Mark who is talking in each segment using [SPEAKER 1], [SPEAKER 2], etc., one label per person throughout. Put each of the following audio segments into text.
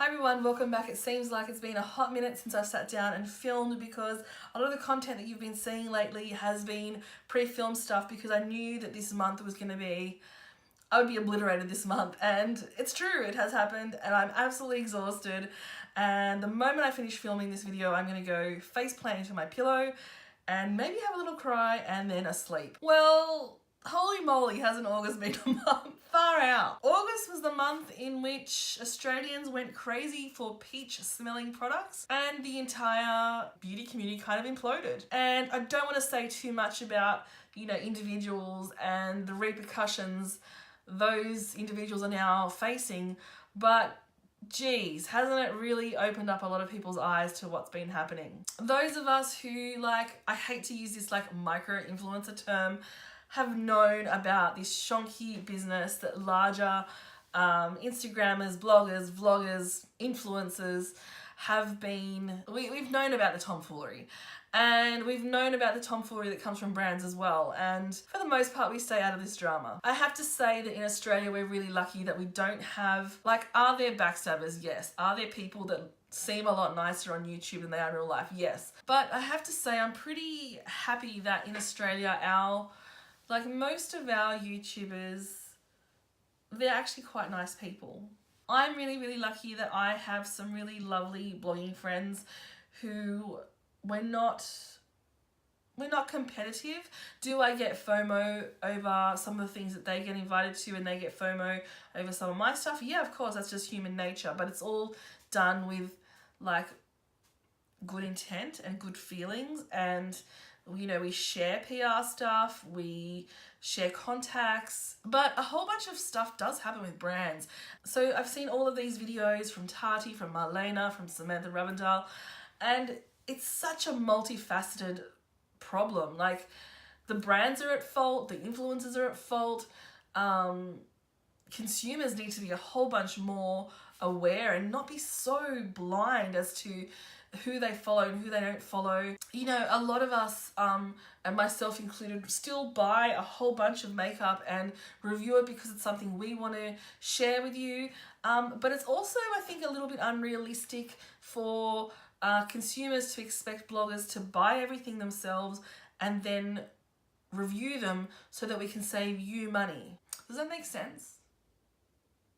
[SPEAKER 1] Hi everyone, welcome back. It seems like it's been a hot minute since I've sat down and filmed because a lot of the content that you've been seeing lately has been pre-filmed stuff because I knew that this month was going to be, I would be obliterated this month, and it's true, it has happened and I'm absolutely exhausted, and the moment I finish filming this video I'm going to go face plant into my pillow and maybe have a little cry and then asleep. Well, holy moly, hasn't August been a month? Far out. August was the month in which Australians went crazy for peach smelling products and the entire beauty community kind of imploded. And I don't want to say too much about, individuals and the repercussions those individuals are now facing, but geez, hasn't it really opened up a lot of people's eyes to what's been happening? Those of us who, I hate to use this micro-influencer term, have known about this shonky business that larger Instagrammers, bloggers, vloggers, influencers have been, we've known about the tomfoolery. And we've known about the tomfoolery that comes from brands as well. And for the most part, we stay out of this drama. I have to say that in Australia, we're really lucky that we don't have, are there backstabbers? Yes. Are there people that seem a lot nicer on YouTube than they are in real life? Yes. But I have to say, I'm pretty happy that in Australia, most of our YouTubers, they're actually quite nice people. I'm really, really lucky that I have some really lovely blogging friends who we're not competitive. Do I get FOMO over some of the things that they get invited to and they get FOMO over some of my stuff? Yeah, of course, that's just human nature, but it's all done with good intent and good feelings, and we share PR stuff, we share contacts, but a whole bunch of stuff does happen with brands. So I've seen all of these videos from Tati, from Marlena, from Samantha Ravindale, and it's such a multifaceted problem. The brands are at fault, the influencers are at fault, consumers need to be a whole bunch more aware and not be so blind as to who they follow and who they don't follow. A lot of us, and myself included, still buy a whole bunch of makeup and review it because it's something we want to share with you. But it's also, I think, a little bit unrealistic for consumers to expect bloggers to buy everything themselves and then review them so that we can save you money. Does that make sense?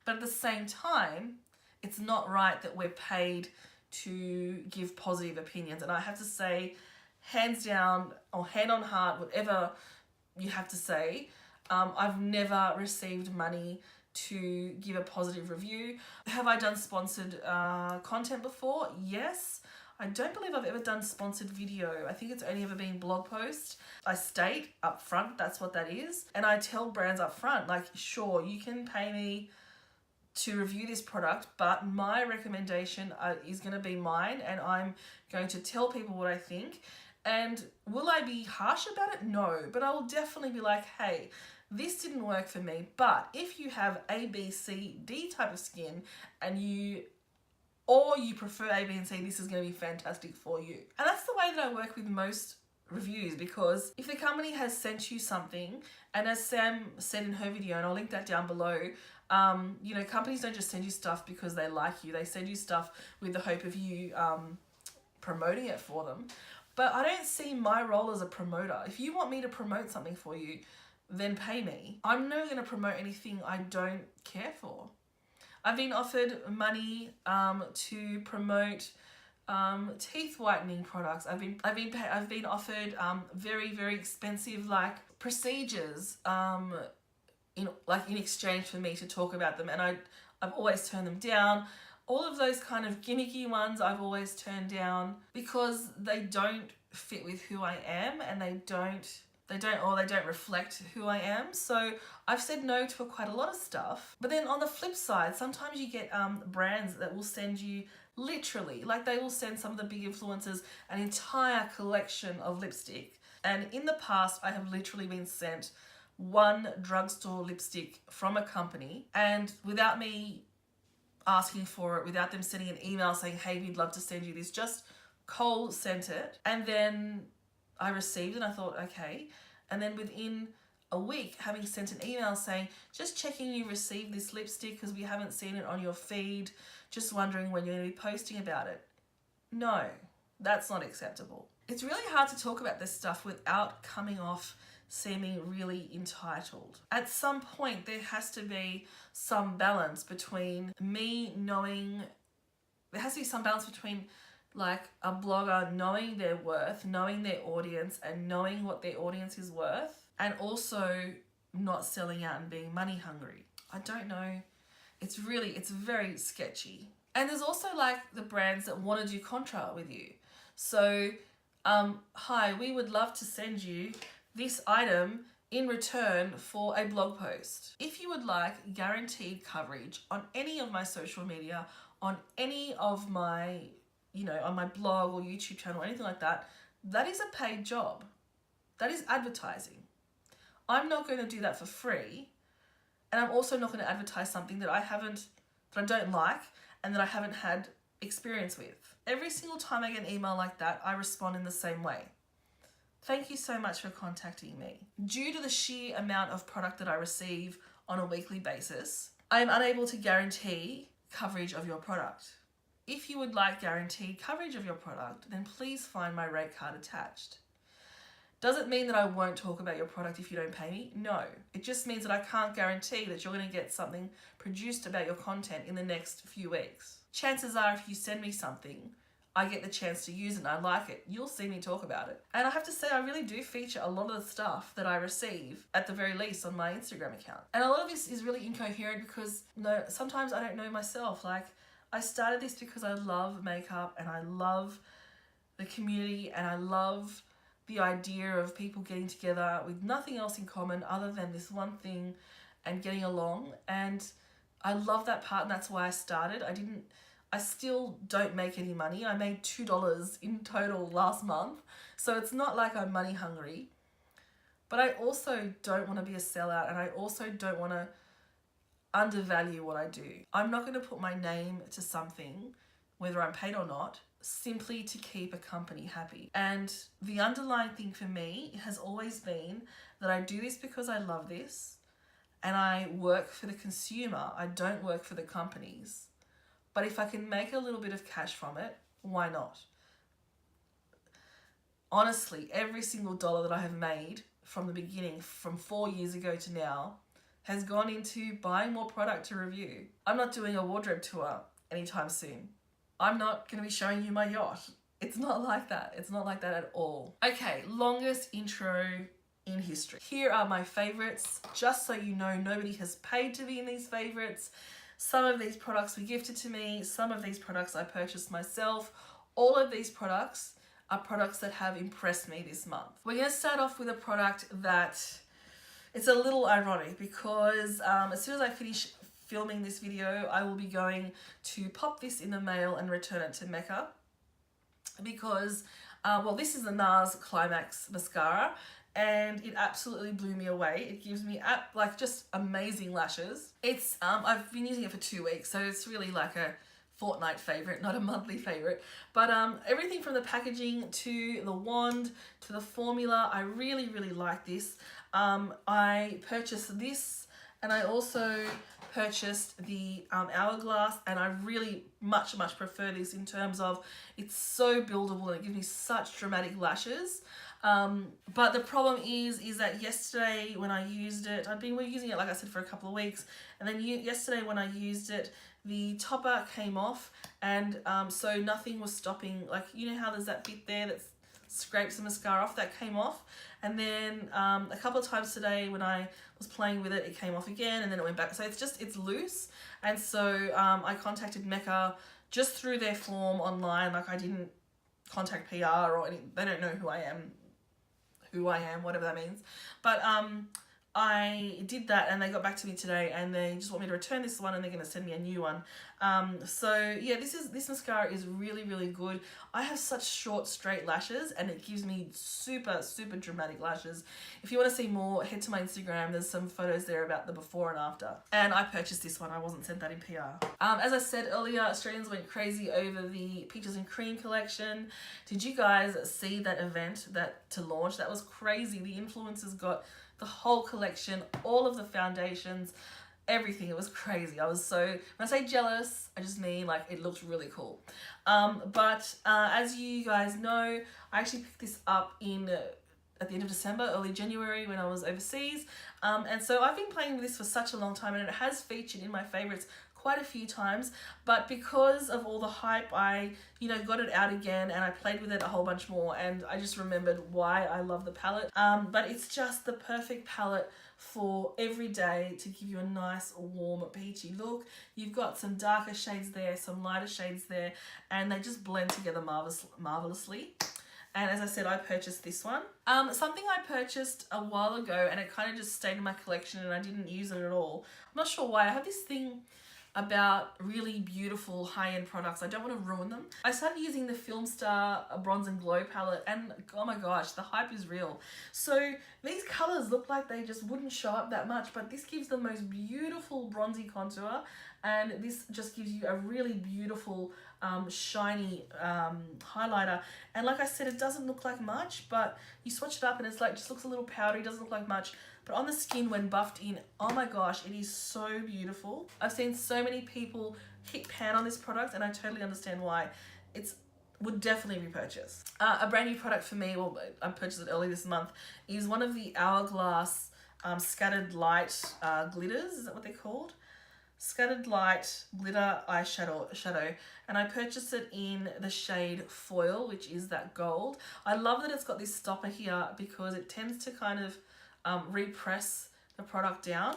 [SPEAKER 1] But at the same time, it's not right that we're paid to give positive opinions. And I have to say, hands down or hand on heart, whatever you have to say, I've never received money to give a positive review. Have I done sponsored content before? Yes. I don't believe I've ever done sponsored video. I think it's only ever been blog post. I state up front that's what that is. And I tell brands up front, sure, you can pay me to review this product, but my recommendation is going to be mine, and I'm going to tell people what I think. And will I be harsh about it? No, but I will definitely be like, hey, this didn't work for me, but if you have A, B, C, D type of skin and you prefer A, B, and C, this is going to be fantastic for you. And that's the way that I work with most reviews, because if the company has sent you something, and as Sam said in her video, and I'll link that down below, companies don't just send you stuff because they like you. They send you stuff with the hope of you promoting it for them. But I don't see my role as a promoter. If you want me to promote something for you, then pay me. I'm never going to promote anything I don't care for. I've been offered money to promote teeth whitening products. I've been offered very, very expensive procedures in exchange for me to talk about them, and I've always turned them down. All of those kind of gimmicky ones I've always turned down because they don't fit with who I am, and they don't reflect who I am. So I've said no to quite a lot of stuff. But then on the flip side, sometimes you get brands that will send you literally, they will send some of the big influencers an entire collection of lipstick. And in the past, I have literally been sent one drugstore lipstick from a company, and without me asking for it, without them sending an email saying, hey, we'd love to send you this, just cold sent it. And then I received it and I thought, okay. And then within a week having sent an email saying, just checking you received this lipstick because we haven't seen it on your feed, just wondering when you're going to be posting about it. No, that's not acceptable. It's really hard to talk about this stuff without coming off seeming really entitled. At some point, there has to be some balance between me knowing, there has to be some balance between like a blogger knowing their worth, knowing their audience and knowing what their audience is worth, and also not selling out and being money hungry. I don't know. It's very sketchy. And there's also like the brands that want to do contract with you. So, hi, we would love to send you this item in return for a blog post. If you would like guaranteed coverage on any of my social media, on any of my, on my blog or YouTube channel or anything like that, that is a paid job. That is advertising. I'm not going to do that for free. And I'm also not going to advertise something that I don't like and that I haven't had experience with. Every single time I get an email like that, I respond in the same way. Thank you so much for contacting me. Due to the sheer amount of product that I receive on a weekly basis, I am unable to guarantee coverage of your product. If you would like guaranteed coverage of your product, then please find my rate card attached. Does it mean that I won't talk about your product if you don't pay me? No. It just means that I can't guarantee that you're going to get something produced about your content in the next few weeks. Chances are if you send me something, I get the chance to use it and I like it, you'll see me talk about it. And I have to say, I really do feature a lot of the stuff that I receive, at the very least, on my Instagram account. And a lot of this is really incoherent because sometimes I don't know myself. Like, I started this because I love makeup and I love the community and I love the idea of people getting together with nothing else in common other than this one thing and getting along. And I love that part, and that's why I started. I still don't make any money. I made $2 in total last month. So it's not like I'm money hungry. But I also don't want to be a sellout, and I also don't want to undervalue what I do. I'm not going to put my name to something, whether I'm paid or not, simply to keep a company happy. And the underlying thing for me has always been that I do this because I love this and I work for the consumer. I don't work for the companies. But if I can make a little bit of cash from it, why not? Honestly, every single dollar that I have made from the beginning, from 4 years ago to now, has gone into buying more product to review. I'm not doing a wardrobe tour anytime soon. I'm not going to be showing you my yacht. It's not like that. It's not like that at all. Okay, longest intro in history. Here are my favorites. Just so you know, nobody has paid to be in these favorites. Some of these products were gifted to me. Some of these products I purchased myself. All of these products are products that have impressed me this month. We're going to start off with a product that it's a little ironic because as soon as I finish filming this video, I will be going to pop this in the mail and return it to Mecca because, this is the NARS Climax Mascara and it absolutely blew me away. It gives me just amazing lashes. It's I've been using it for 2 weeks, so it's really like a fortnight favorite, not a monthly favorite. But everything from the packaging to the wand to the formula, I really, really like this. I purchased this and I also purchased the Hourglass, and I really much prefer this in terms of it's so buildable and it gives me such dramatic lashes. But the problem is that yesterday when I used it, I've been using it, like I said, for a couple of weeks, and then yesterday when I used it, the topper came off, and so nothing was stopping. Like, you know how there's that bit there that scrapes the mascara off, that came off. And then a couple of times today when I was playing with it, it came off again and then it went back. So it's loose. And so I contacted Mecca just through their form online. Like, I didn't contact PR or any, they don't know who I am, whatever that means. But I did that and they got back to me today and they just want me to return this one and they're going to send me a new one. So yeah, this mascara is really, really good. I have such short, straight lashes and it gives me super dramatic lashes. If you want to see more, head to my Instagram. There's some photos there about the before and after. And I purchased this one. I wasn't sent that in PR. As I said earlier, Australians went crazy over the Peaches and Cream collection. Did you guys see that event to launch? That was crazy. The influencers got the whole collection, all of the foundations, everything. It was crazy. I was so, when I say jealous, I just mean like it looked really cool. But as you guys know, I actually picked this up in at the end of December, early January when I was overseas. And so I've been playing with this for such a long time, and it has featured in my favorites quite a few times, but because of all the hype, I, you know, got it out again and I played with it a whole bunch more, and I just remembered why I love the palette. But it's just the perfect palette for every day to give you a nice warm peachy look. You've got some darker shades there, some lighter shades there, and they just blend together marvelously. And as I said, I purchased this one. Something I purchased a while ago, and it kind of just stayed in my collection and I didn't use it at all. I'm not sure why. I have this thing about really beautiful high-end products. I don't want to ruin them. I started using the Filmstar Bronze and Glow palette, and oh my gosh, the hype is real. So these colors look like they just wouldn't show up that much, but this gives the most beautiful bronzy contour, and this just gives you a really beautiful shiny highlighter. And like I said, it doesn't look like much, but you swatch it up and it's like, just looks a little powdery, doesn't look like much. But on the skin when buffed in, oh my gosh, it is so beautiful. I've seen so many people hit pan on this product, and I totally understand why. It's would definitely be purchased. A brand new product for me, well, I purchased it early this month, is one of the Hourglass scattered light glitters. Is that what they're called? Scattered light glitter eyeshadow, and I purchased it in the shade Foil, which is that gold. I love that it's got this stopper here because it tends to kind of repress the product down.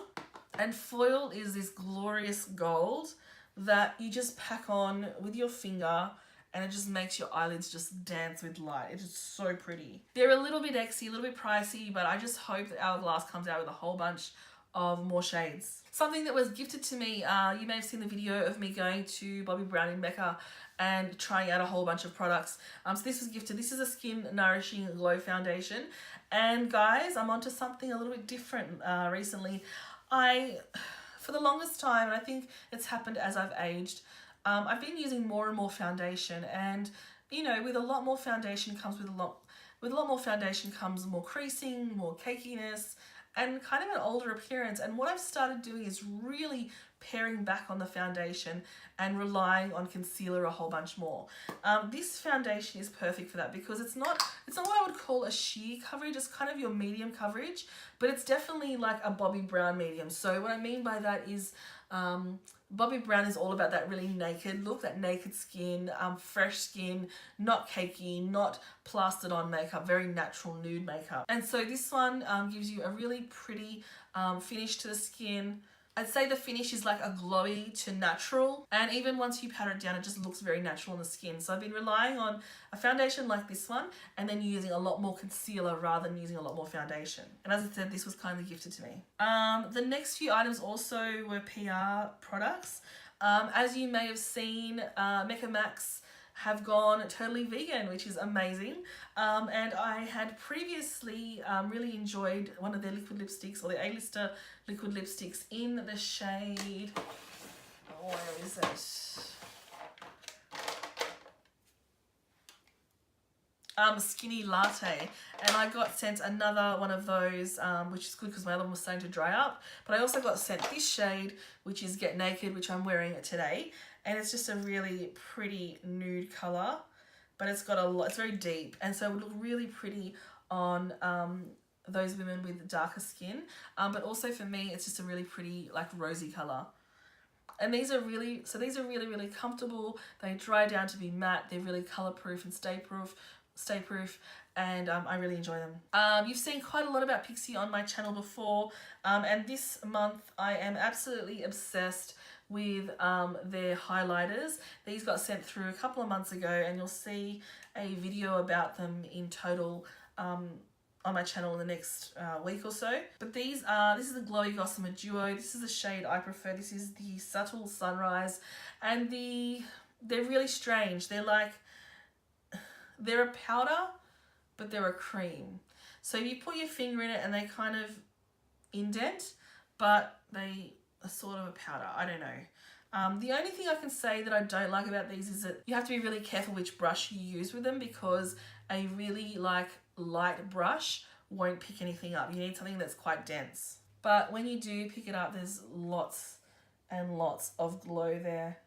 [SPEAKER 1] And Foil is this glorious gold that you just pack on with your finger, and it just makes your eyelids just dance with light. It's just so pretty. They're a little bit exy, a little bit pricey, but I just hope that Hourglass comes out with a whole bunch of more shades. Something that was gifted to me, you may have seen the video of me going to Bobbi Brown in Mecca and trying out a whole bunch of products. So this was gifted. This is a Skin Nourishing Glow Foundation. And guys, I'm onto something a little bit different recently. For the longest time, and I think it's happened as I've aged, I've been using more and more foundation, and you know, with a lot more foundation comes more creasing, more cakiness, and kind of an older appearance. And what I've started doing is really paring back on the foundation and relying on concealer a whole bunch more. This foundation is perfect for that because it's not what I would call a sheer coverage. It's kind of your medium coverage, but it's definitely like a Bobbi Brown medium. So what I mean by that is Bobbi Brown is all about that really naked look, that naked skin, fresh skin, not cakey, not plastered on makeup, very natural nude makeup. And so this one gives you a really pretty finish to the skin. I'd say the finish is like a glowy to natural, and even once you pat it down, it just looks very natural on the skin. So I've been relying on a foundation like this one, and then using a lot more concealer rather than using a lot more foundation. And as I said, this was kindly gifted to me. The next few items also were PR products. As you may have seen, Mecca Max have gone totally vegan, which is amazing. And I had previously really enjoyed one of their liquid lipsticks, or the A-lister liquid lipsticks in the shade, where is it? Skinny Latte, and I got sent another one of those, which is good because my other one was starting to dry up. But I also got sent this shade, which is Get Naked, which I'm wearing today, and it's just a really pretty nude color, but it's got a lot. It's very deep, and so it would look really pretty on those women with darker skin. But also for me, it's just a really pretty like rosy color. And these are really comfortable. They dry down to be matte. They're really color proof and stay proof, and I really enjoy them. You've seen quite a lot about Pixi on my channel before, and this month I am absolutely obsessed with their highlighters. These got sent through a couple of months ago, and you'll see a video about them in total on my channel in the next week or so. But this is the Glowy Gossamer Duo. This is the shade I prefer. This is the Subtle Sunrise, and they're really strange. They're a powder, but they're a cream. So you put your finger in it and they kind of indent, but they are sort of a powder. I don't know. The only thing I can say that I don't like about these is that you have to be really careful which brush you use with them, because a really light brush won't pick anything up. You need something that's quite dense. But when you do pick it up, there's lots and lots of glow there.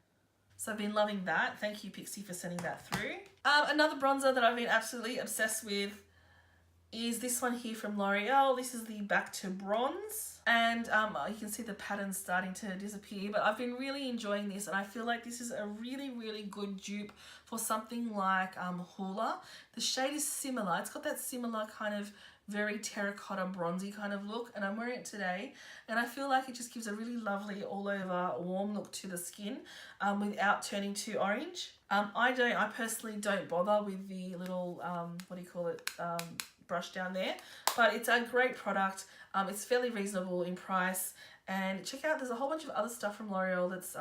[SPEAKER 1] So I've been loving that. Thank you, Pixie, for sending that through. Another bronzer that I've been absolutely obsessed with is this one here from L'Oreal. This is the Back to Bronze. And you can see the pattern starting to disappear, but I've been really enjoying this, and I feel like this is a really, really good dupe for something like Hoola. The shade is similar. It's got that similar kind of very terracotta bronzy kind of look, and I'm wearing it today, and I feel like it just gives a really lovely all over warm look to the skin without turning too orange. I personally don't bother with the little brush down there, but it's a great product. It's fairly reasonable in price, and check out, there's a whole bunch of other stuff from L'Oreal that's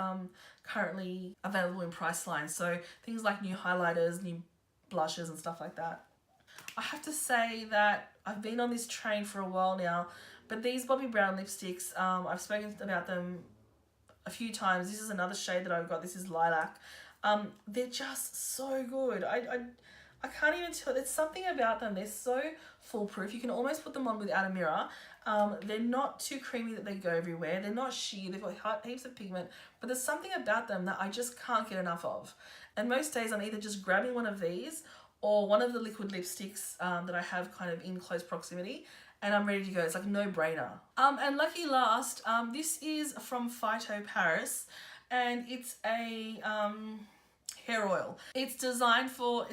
[SPEAKER 1] currently available in Priceline, so things like new highlighters, new blushes and stuff like that. I have to say that I've been on this train for a while now, but these Bobbi Brown lipsticks, I've spoken about them a few times. This is another shade that I've got. This is Lilac. They're just so good. I can't even tell. There's something about them. They're so foolproof. You can almost put them on without a mirror. They're not too creamy that they go everywhere. They're not sheer. They've got heaps of pigment. But there's something about them that I just can't get enough of. And most days I'm either just grabbing one of these or one of the liquid lipsticks that I have kind of in close proximity, and I'm ready to go. It's like a no-brainer. And lucky last, this is from Phyto Paris, and it's a hair oil. It's designed for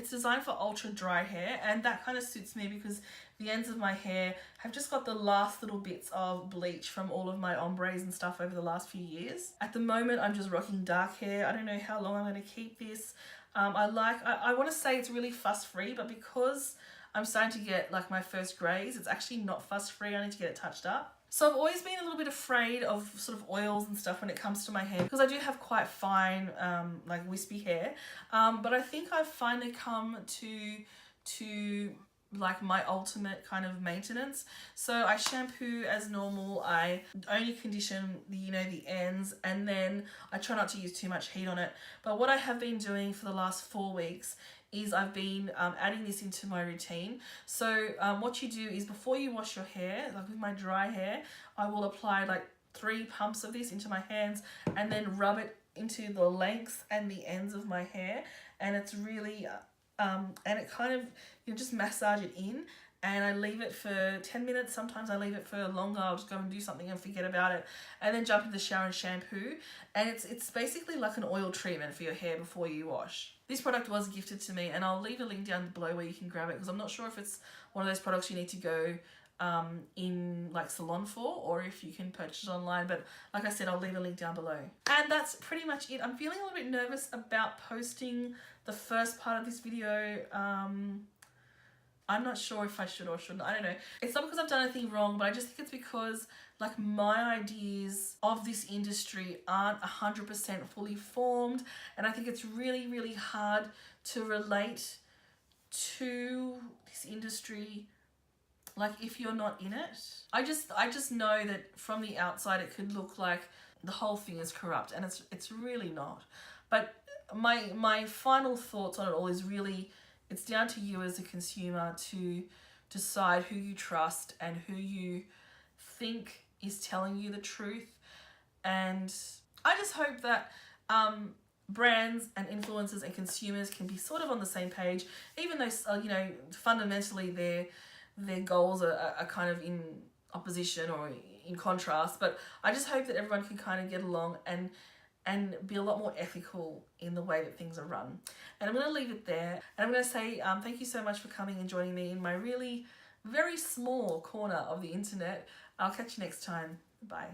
[SPEAKER 1] ultra dry hair, and that kind of suits me because the ends of my hair have just got the last little bits of bleach from all of my ombres and stuff over the last few years. At the moment, I'm just rocking dark hair. I don't know how long I'm going to keep this. I want to say it's really fuss free, but because I'm starting to get like my first greys, it's actually not fuss free. I need to get it touched up. So I've always been a little bit afraid of sort of oils and stuff when it comes to my hair, because I do have quite fine, like wispy hair. But I think I've finally come to like my ultimate kind of maintenance. So I shampoo as normal. I only condition the ends, and then I try not to use too much heat on it. But what I have been doing for the last 4 weeks is I've been adding this into my routine. So what you do is before you wash your hair, like with my dry hair, I will apply like 3 pumps of this into my hands and then rub it into the lengths and the ends of my hair, and it's really and it kind of, just massage it in, and I leave it for 10 minutes. Sometimes I leave it for longer. I'll just go and do something and forget about it, and then jump in the shower and shampoo. And it's basically like an oil treatment for your hair before you wash. This product was gifted to me, and I'll leave a link down below where you can grab it, because I'm not sure if it's one of those products you need to go in like salon for, or if you can purchase it online, but like I said, I'll leave a link down below. And that's pretty much it. I'm feeling a little bit nervous about posting the first part of this video. I'm not sure if I should or shouldn't. I don't know. It's not because I've done anything wrong, but I just think it's because like my ideas of this industry aren't 100% fully formed, and I think it's really, really hard to relate to this industry like if you're not in it. I just know that from the outside it could look like the whole thing is corrupt, and it's really not. But my final thoughts on it all is really, it's down to you as a consumer to decide who you trust and who you think is telling you the truth. And I just hope that brands and influencers and consumers can be sort of on the same page, even though fundamentally their goals are kind of in opposition or in contrast. But I just hope that everyone can kind of get along and be a lot more ethical in the way that things are run. And I'm going to leave it there. And I'm going to say thank you so much for coming and joining me in my really very small corner of the internet. I'll catch you next time. Bye.